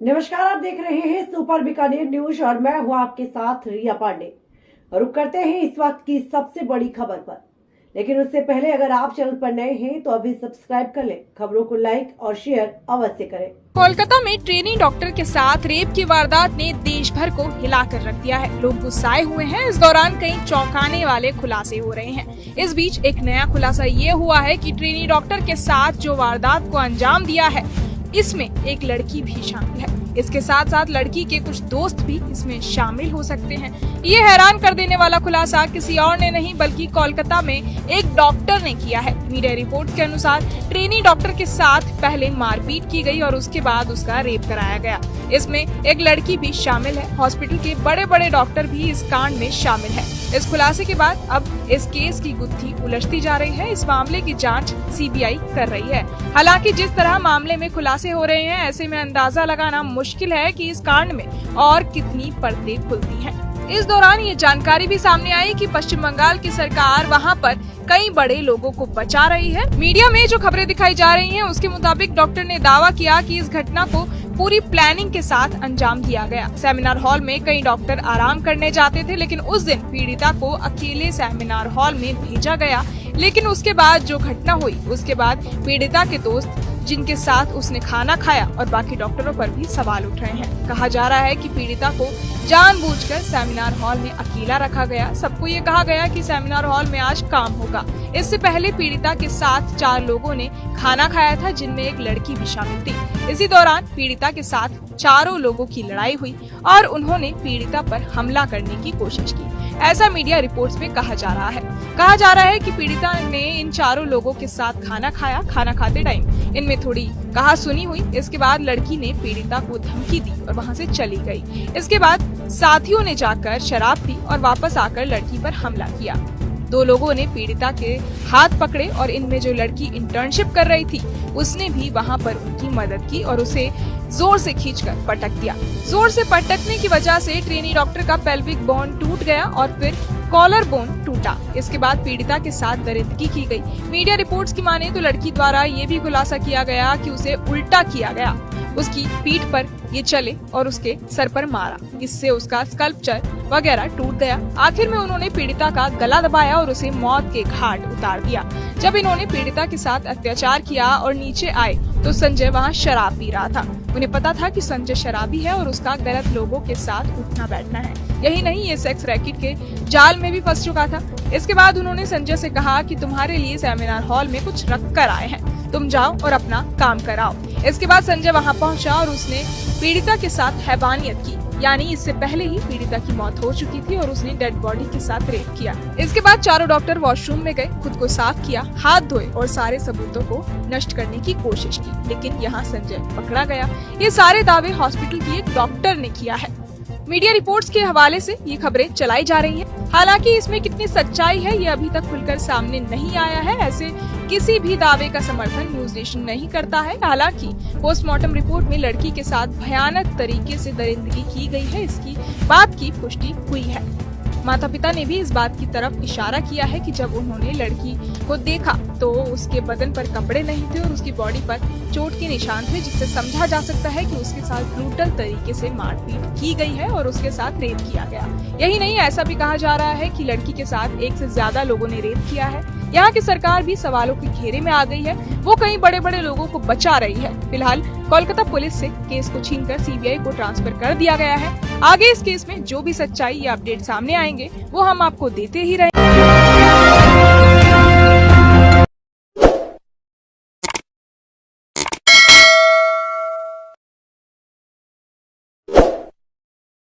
नमस्कार, आप देख रहे हैं सुपर बीकानेर न्यूज और मैं हूं आपके साथ रिया पांडे। रुक करते हैं इस वक्त की सबसे बड़ी खबर पर, लेकिन उससे पहले अगर आप चैनल पर नए हैं तो अभी सब्सक्राइब कर लें। खबरों को लाइक और शेयर अवश्य करें। कोलकाता में ट्रेनी डॉक्टर के साथ रेप की वारदात ने देश भर को हिलाकर रख दिया है। लोग गुस्साए हुए हैं। इस दौरान कई चौंकाने वाले खुलासे हो रहे हैं। इस बीच एक नया खुलासा ये हुआ है कि ट्रेनी डॉक्टर के साथ जो वारदात को अंजाम दिया है, इसमें एक लड़की भी शामिल है। इसके साथ साथ लड़की के कुछ दोस्त भी इसमें शामिल हो सकते हैं। ये हैरान कर देने वाला खुलासा किसी और ने नहीं बल्कि कोलकाता में एक डॉक्टर ने किया है। मीडिया रिपोर्ट के अनुसार ट्रेनी डॉक्टर के साथ पहले मारपीट की गई और उसके बाद उसका रेप कराया गया। इसमें एक लड़की भी शामिल है। हॉस्पिटल के बड़े बड़े डॉक्टर भी इस कांड में शामिल है। इस खुलासे के बाद अब इस केस की गुत्थी उलझती जा रही है। इस मामले की जांच सीबीआई कर रही है। हालांकि जिस तरह मामले में खुलासे हो रहे हैं, ऐसे में अंदाजा लगाना मुश्किल है कि इस कांड में और कितनी परतें खुलती हैं। इस दौरान ये जानकारी भी सामने आई कि पश्चिम बंगाल की सरकार वहां पर कई बड़े लोगों को बचा रही है। मीडिया में जो खबरें दिखाई जा रही हैं, उसके मुताबिक डॉक्टर ने दावा किया कि इस घटना को पूरी प्लानिंग के साथ अंजाम दिया गया। सेमिनार हॉल में कई डॉक्टर आराम करने जाते थे, लेकिन उस दिन पीड़िता को अकेले सेमिनार हॉल में भेजा गया। लेकिन उसके बाद जो घटना हुई, उसके बाद पीड़िता के दोस्त जिनके साथ उसने खाना खाया और बाकी डॉक्टरों पर भी सवाल उठ रहे हैं। कहा जा रहा है कि पीड़िता को जानबूझकर सेमिनार हॉल में अकेला रखा गया। सबको ये कहा गया कि सेमिनार हॉल में आज काम होगा। इससे पहले पीड़िता के साथ 4 लोगों ने खाना खाया था, जिनमें एक लड़की भी शामिल थी। इसी दौरान पीड़िता के साथ 4 लोगों की लड़ाई हुई और उन्होंने पीड़िता पर हमला करने की कोशिश की। ऐसा मीडिया रिपोर्ट्स में कहा जा रहा है। कहा जा रहा है कि पीड़िता ने इन 4 लोगों के साथ खाना खाया। खाना खाते टाइम इनमें थोड़ी कहा सुनी हुई। इसके बाद लड़की ने पीड़िता को धमकी दी और वहां से चली गई। इसके बाद साथियों ने जाकर शराब पी और वापस आकर लड़की पर हमला किया। 2 लोगों ने पीड़िता के हाथ पकड़े और इनमें जो लड़की इंटर्नशिप कर रही थी, उसने भी वहां पर उनकी मदद की और उसे जोर से खींचकर पटक दिया। जोर से पटकने की वजह से ट्रेनी डॉक्टर का पेल्विक बोन टूट गया और फिर कॉलर बोन टूटा। इसके बाद पीड़िता के साथ दरिंदगी की गई। मीडिया रिपोर्ट्स की माने तो लड़की द्वारा ये भी खुलासा किया गया कि उसे उल्टा किया गया, उसकी पीठ पर ये चले और उसके सर पर मारा। इससे उसका स्कल्पचर वगैरह टूट गया। आखिर में उन्होंने पीड़िता का गला दबाया और उसे मौत के घाट उतार दिया। जब इन्होंने पीड़िता के साथ अत्याचार किया और नीचे आए तो संजय वहां शराब पी रहा था। उन्हें पता था कि संजय शराबी है और उसका गलत लोगों के साथ उठना बैठना है। यही नहीं, ये सेक्स रैकेट के जाल में भी फंस चुका था। इसके बाद उन्होंने संजय से कहा कि तुम्हारे लिए सेमिनार हॉल में कुछ रख कर आए हैं, तुम जाओ और अपना काम कराओ। इसके बाद संजय वहां पहुंचा और उसने पीड़िता के साथ हैवानियत की, यानी इससे पहले ही पीड़िता की मौत हो चुकी थी और उसने डेड बॉडी के साथ रेप किया। इसके बाद 4 डॉक्टर वॉशरूम में गए, खुद को साफ किया, हाथ धोए और सारे सबूतों को नष्ट करने की कोशिश की, लेकिन यहाँ संजय पकड़ा गया। ये सारे दावे हॉस्पिटल की एक डॉक्टर ने किया है। मीडिया रिपोर्ट्स के हवाले से ये खबरें चलाई जा रही हैं। हालांकि इसमें कितनी सच्चाई है, ये अभी तक खुलकर सामने नहीं आया है। ऐसे किसी भी दावे का समर्थन न्यूज नेशन नहीं करता है। हालांकि पोस्टमार्टम रिपोर्ट में लड़की के साथ भयानक तरीके से दरिंदगी की गई है, इसकी बात की पुष्टि हुई है। माता पिता ने भी इस बात की तरफ इशारा किया है कि जब उन्होंने लड़की को देखा तो उसके बदन पर कपड़े नहीं थे और उसकी बॉडी पर चोट के निशान थे, जिससे समझा जा सकता है कि उसके साथ ब्रूटल तरीके से मारपीट की गई है और उसके साथ रेप किया गया। यही नहीं, ऐसा भी कहा जा रहा है कि लड़की के साथ 1 से ज्यादा लोगों ने रेप किया है। यहाँ की सरकार भी सवालों के घेरे में आ गई है। वो कई बड़े बड़े लोगों को बचा रही है। फिलहाल कोलकाता पुलिस से केस को छीनकर सीबीआई को ट्रांसफर कर दिया गया है। आगे इस केस में जो भी सच्चाई या अपडेट सामने आएंगे, वो हम आपको देते ही रहेंगे।